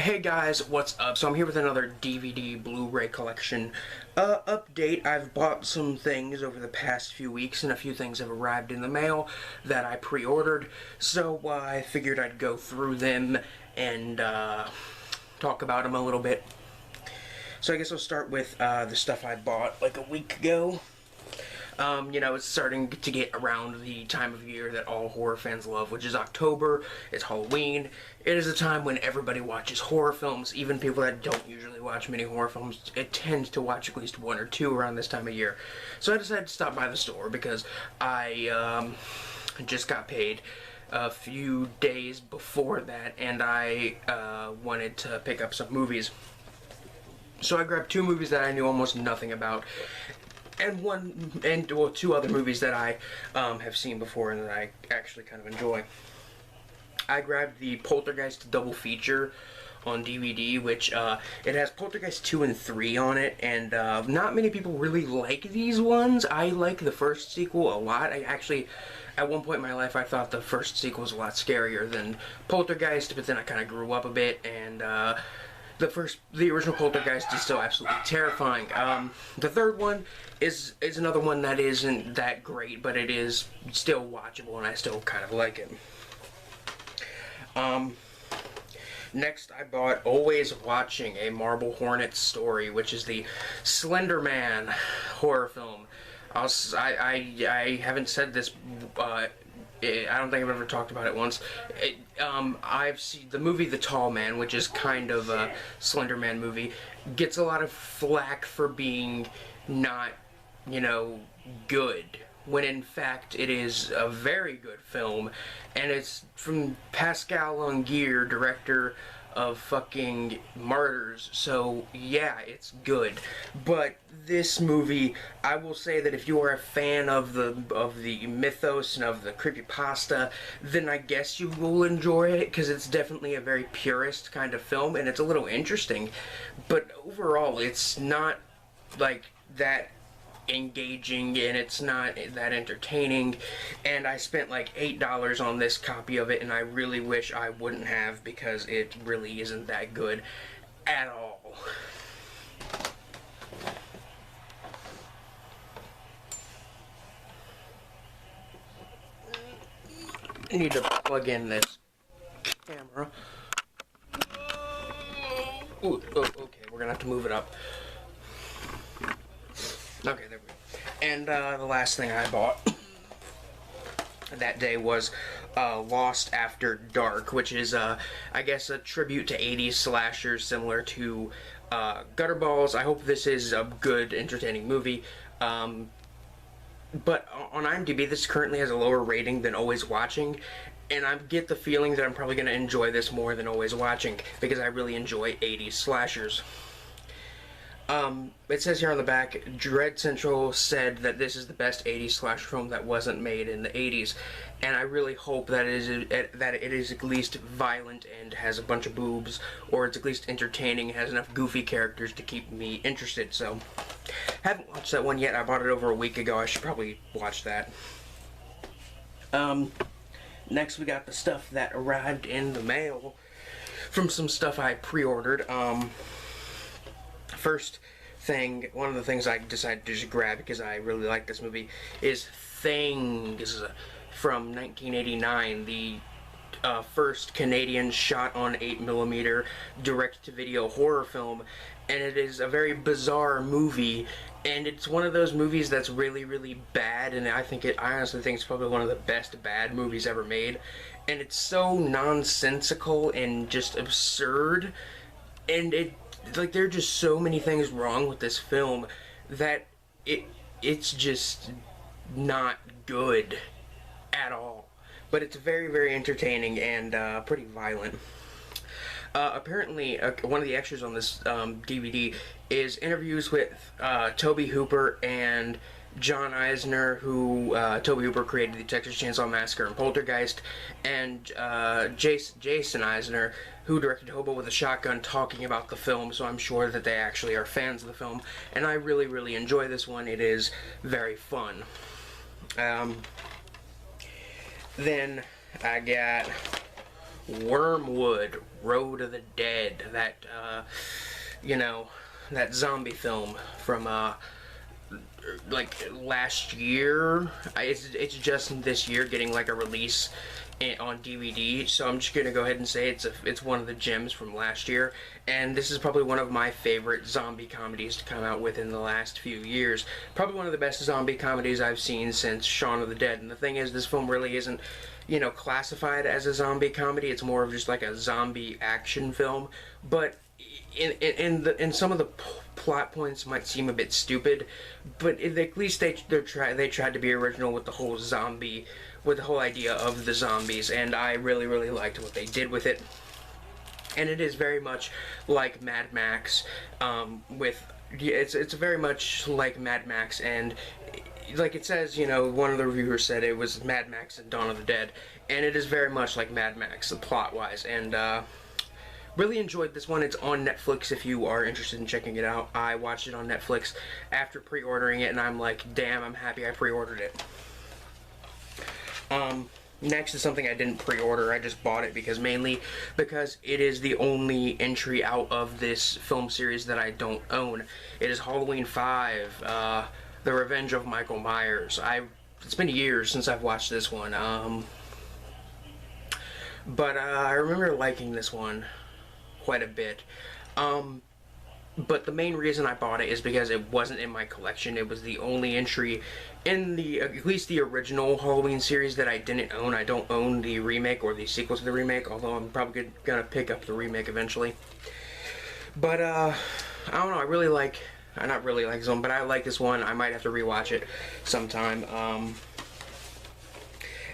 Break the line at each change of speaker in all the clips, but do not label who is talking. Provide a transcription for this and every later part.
Hey guys, what's up? So I'm here with another DVD Blu-ray collection update. I've bought some things over the past few weeks, and a few things have arrived in the mail that I pre-ordered. So I figured I'd go through them and talk about them a little bit. So I guess I'll start with the stuff I bought like a week ago. It's starting to get around the time of year that all horror fans love, which is October. It's Halloween. It is a time when everybody watches horror films. Even people that don't usually watch many horror films tend to watch at least one or two around this time of year. So I decided to stop by the store because I just got paid a few days before that, and I wanted to pick up some movies. So I grabbed two movies that I knew almost nothing about, and two other movies that I have seen before and that I actually kind of enjoy. I grabbed the Poltergeist double feature on DVD, which it has Poltergeist 2 and 3 on it, and not many people really like these ones. I like the first sequel a lot. I actually, at one point in my life, I thought the first sequel was a lot scarier than Poltergeist, but then I kind of grew up a bit, and the original Poltergeist is still absolutely terrifying. The third one is another one that isn't that great, but it is still watchable, and I still kind of like it. Next, I bought Always Watching, a Marble Hornets story, which is the Slender Man horror film. I haven't said this. I don't think I've ever talked about it once. I've seen the movie The Tall Man, which is kind of a Slender Man movie, gets a lot of flack for being not, good, when in fact it is a very good film, and it's from Pascal Longuier, director of fucking Martyrs, so yeah, it's good. But this movie, I will say that if you are a fan of the mythos and of the creepypasta, then I guess you will enjoy it, because it's definitely a very purist kind of film, and it's a little interesting, but overall it's not like that engaging, and it's not that entertaining, and I spent like $8 on this copy of it, and I really wish I wouldn't have, because it really isn't that good at all. I need to plug in this camera. Ooh, oh, okay, we're gonna have to move it up. Okay, there we go. And the last thing I bought that day was Lost After Dark, which is, I guess, a tribute to 80s slashers similar to Gutterballs. I hope this is a good, entertaining movie. But on IMDb, this currently has a lower rating than Always Watching, and I get the feeling that I'm probably going to enjoy this more than Always Watching, because I really enjoy 80s slashers. It says here on the back, Dread Central said that this is the best 80s slasher film that wasn't made in the 80s, and I really hope that it is at least violent and has a bunch of boobs, or it's at least entertaining, has enough goofy characters to keep me interested. So, haven't watched that one yet. I bought it over a week ago. I should probably watch that. Next we got the stuff that arrived in the mail from some stuff I pre-ordered. First thing, one of the things I decided to just grab because I really like this movie is Things from 1989, the first Canadian shot on 8mm direct-to-video horror film, and it is a very bizarre movie, and it's one of those movies that's really, really bad, and I honestly think it's probably one of the best bad movies ever made, and it's so nonsensical and just absurd, and there are just so many things wrong with this film that it's just not good at all. But it's very, very entertaining and pretty violent. Apparently, one of the extras on this DVD is interviews with Tobe Hooper and John Eisner, who Tobe Hooper created the Texas Chainsaw Massacre and Poltergeist, and Jason Eisner, who directed Hobo with a Shotgun, talking about the film, so I'm sure that they actually are fans of the film, and I really, really enjoy this one. It is very fun. Then I got Wormwood, Road of the Dead, that, you know, that zombie film from, like, last year. It's just this year getting, like, a release on DVD, so I'm just gonna go ahead and say it's one of the gems from last year, and this is probably one of my favorite zombie comedies to come out within the last few years. Probably one of the best zombie comedies I've seen since Shaun of the Dead. And the thing is, this film really isn't, you know, classified as a zombie comedy. It's more of just like a zombie action film, but in some of the plot points might seem a bit stupid, but at least they tried to be original with the whole zombie, with the whole idea of the zombies, and I really liked what they did with it. And it is very much like Mad Max, it's very much like Mad Max, and like it says, you know, one of the reviewers said it was Mad Max and Dawn of the Dead, and it is very much like Mad Max, plot-wise, and really enjoyed this one. It's on Netflix if you are interested in checking it out. I watched it on Netflix after pre-ordering it, and I'm like, damn, I'm happy I pre-ordered it. Next is something I didn't pre-order. I just bought it mainly because it is the only entry out of this film series that I don't own. It is Halloween 5, The Revenge of Michael Myers. It's been years since I've watched this one, but I remember liking this one quite a bit. But the main reason I bought it is because it wasn't in my collection. It was the only entry in the, at least the original Halloween series, that I didn't own. I don't own the remake or the sequel to the remake, although I'm probably gonna pick up the remake eventually. But, I don't know, not really like this one, but I like this one. I might have to rewatch it sometime.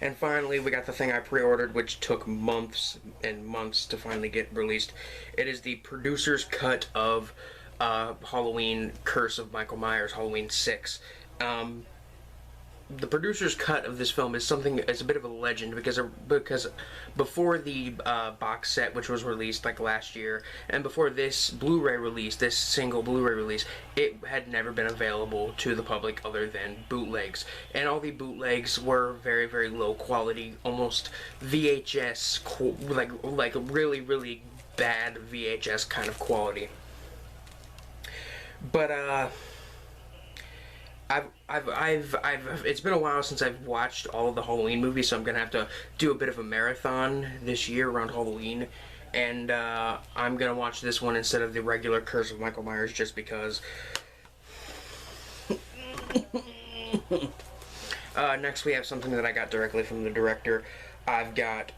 And finally, we got the thing I pre-ordered, which took months and months to finally get released. It is the producer's cut of Halloween Curse of Michael Myers, Halloween 6. The producer's cut of this film is a bit of a legend, because before the box set, which was released like last year, and before this Blu-ray release, this single Blu-ray release, it had never been available to the public other than bootlegs, and all the bootlegs were very low quality, almost VHS, like really bad VHS kind of quality. But it's been a while since I've watched all of the Halloween movies, so I'm gonna have to do a bit of a marathon this year around Halloween, and I'm gonna watch this one instead of the regular Curse of Michael Myers, just because. Next, we have something that I got directly from the director. I've got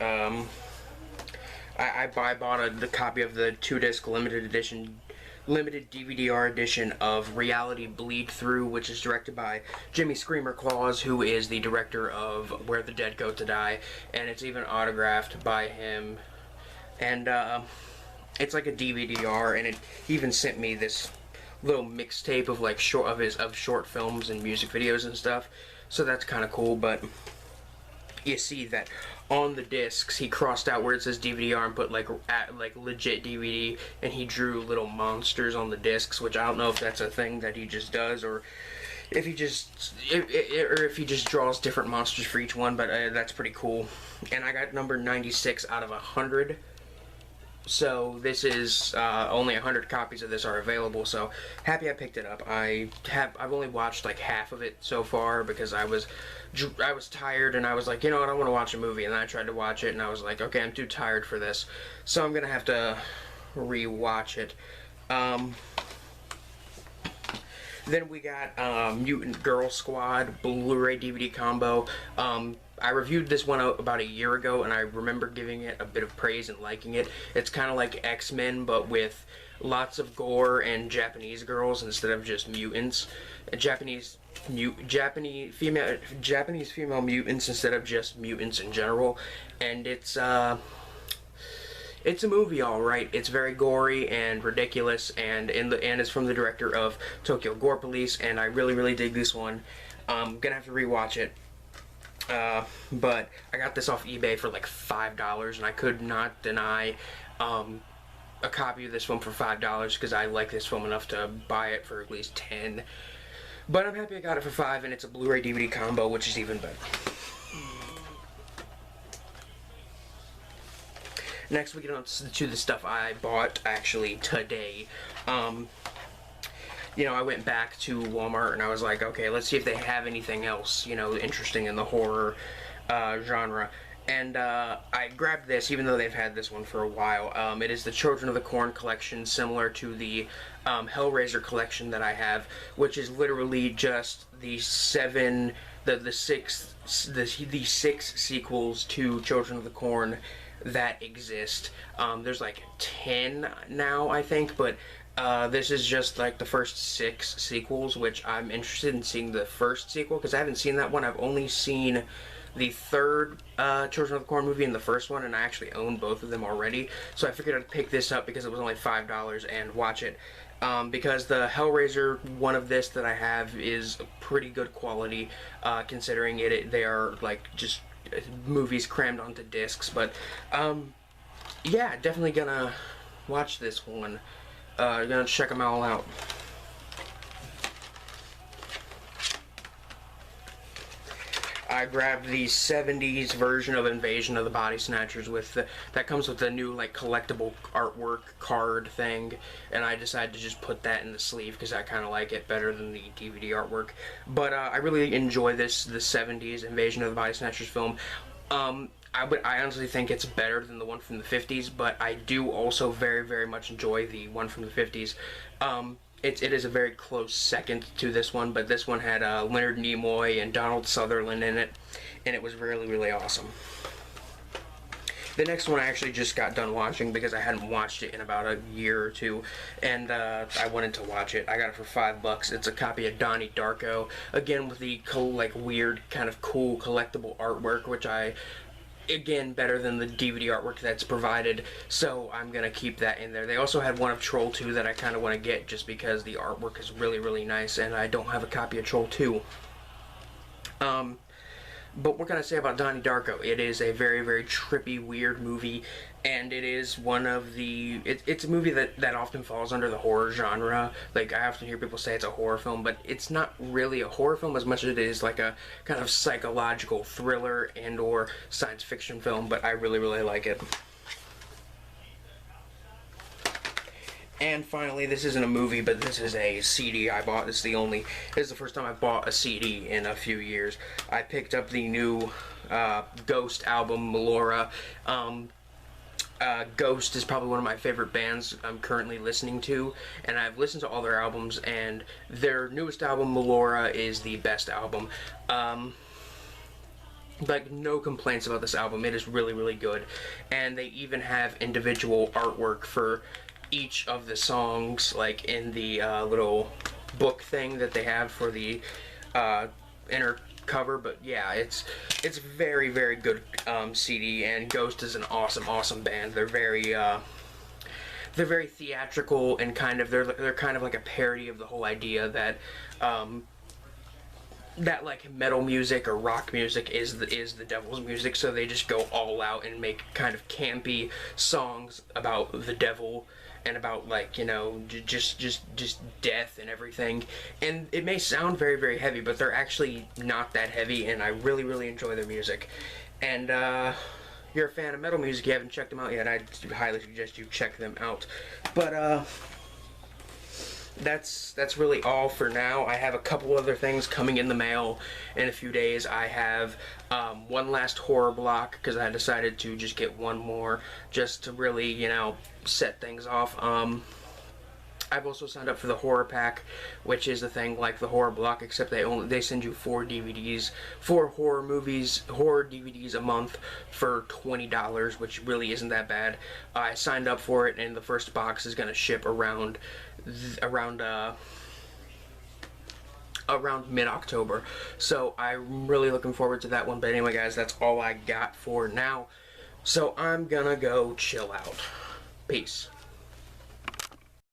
I bought the copy of the 2-disc limited DVD-R edition of Reality Bleed Through, which is directed by Jimmy Screamer Claus, who is the director of Where the Dead Go to Die, and it's even autographed by him. And it's like a DVD-R, and he even sent me this little mixtape of like short films and music videos and stuff. So that's kind of cool. But you see that on the discs he crossed out where it says DVD-R and put like legit DVD, and he drew little monsters on the discs, which I don't know if that's a thing that he just does, or if he just draws different monsters for each one. But that's pretty cool. And I got number 96 out of 100. So this is only 100 copies of this are available, so happy I picked it up. I've only watched like half of it so far because I was tired, and I was like, you know what, I want to watch a movie, and then I tried to watch it, and I was like, okay, I'm too tired for this, so I'm gonna have to re-watch it. Then we got Mutant Girl Squad Blu-ray DVD combo. I reviewed this one about a year ago, and I remember giving it a bit of praise and liking it. It's kind of like X-Men, but with lots of gore and Japanese girls instead of just mutants. Japanese female mutants instead of just mutants in general. And it's a movie, all right. It's very gory and ridiculous, and it's from the director of Tokyo Gore Police, and I really dig this one. I'm gonna have to rewatch it. But I got this off eBay for like $5, and I could not deny a copy of this film for $5 because I like this film enough to buy it for at least 10. But I'm happy I got it for 5, and it's a Blu-ray DVD combo, which is even better. next we get on to the stuff I bought actually today. You know, I went back to Walmart and I was like, okay, let's see if they have anything else, you know, interesting in the horror genre. And I grabbed this, even though they've had this one for a while. It is the Children of the Corn collection, similar to the Hellraiser collection that I have, which is literally just the six sequels to Children of the Corn that exist. There's like 10 now, I think, but this is just like the first 6 sequels, which I'm interested in seeing the first sequel, because I haven't seen that one. I've only seen the third Children of the Corn movie and the first one, and I actually own both of them already. So I figured I'd pick this up because it was only $5 and watch it. Because the Hellraiser one of this that I have is pretty good quality, considering they are like just movies crammed onto discs. But yeah, definitely gonna watch this one. Gonna check them all out. I grabbed the 70s version of Invasion of the Body Snatchers that comes with the new like collectible artwork card thing, and I decided to just put that in the sleeve because I kind of like it better than the DVD artwork. But I really enjoy the 70s Invasion of the Body Snatchers film. I honestly think it's better than the one from the 50s, but I do also very, very much enjoy the one from the 50s. It is a very close second to this one, but this one had Leonard Nimoy and Donald Sutherland in it, and it was really, really awesome. The next one I actually just got done watching because I hadn't watched it in about a year or two, and I wanted to watch it. I got it for $5. It's a copy of Donnie Darko, again with the like weird kind of cool collectible artwork, which again, better than the DVD artwork that's provided, so I'm gonna keep that in there. They also had one of Troll 2 that I kind of want to get just because the artwork is really, really nice, and I don't have a copy of Troll 2. But what can I say about Donnie Darko? It is a very, very trippy, weird movie, and it is one of the... It's a movie that often falls under the horror genre. Like, I often hear people say it's a horror film, but it's not really a horror film as much as it is like a kind of psychological thriller and or science fiction film, but I really, really like it. And finally, this isn't a movie, but this is a CD I bought. This is the first time I bought a CD in a few years. I picked up the new Ghost album, Melora. Ghost is probably one of my favorite bands I'm currently listening to, and I've listened to all their albums, and their newest album, Melora, is the best album. Like, no complaints about this album. It is really, really good. And they even have individual artwork for each of the songs, like in the little book thing that they have for the inner cover. But yeah, it's very, very good CD, and Ghost is an awesome band. They're very theatrical, and they're kind of like a parody of the whole idea that that like metal music or rock music is the devil's music, so they just go all out and make kind of campy songs about the devil and about, like, you know, just death and everything. And it may sound very, very heavy, but they're actually not that heavy, and I really, really enjoy their music. And you're a fan of metal music, you haven't checked them out yet, I highly suggest you check them out. But that's really all for now. I have a couple other things coming in the mail in a few days. I have one last horror block because I decided to just get one more just to really, you know, set things off. I've also signed up for the horror pack, which is the thing like the horror block, except they send you 4 DVDs, 4 horror DVDs a month for $20, which really isn't that bad. I signed up for it, and the first box is going to ship around mid-October, so I'm really looking forward to that one. But anyway, guys, that's all I got for now, so I'm gonna go chill out. Peace.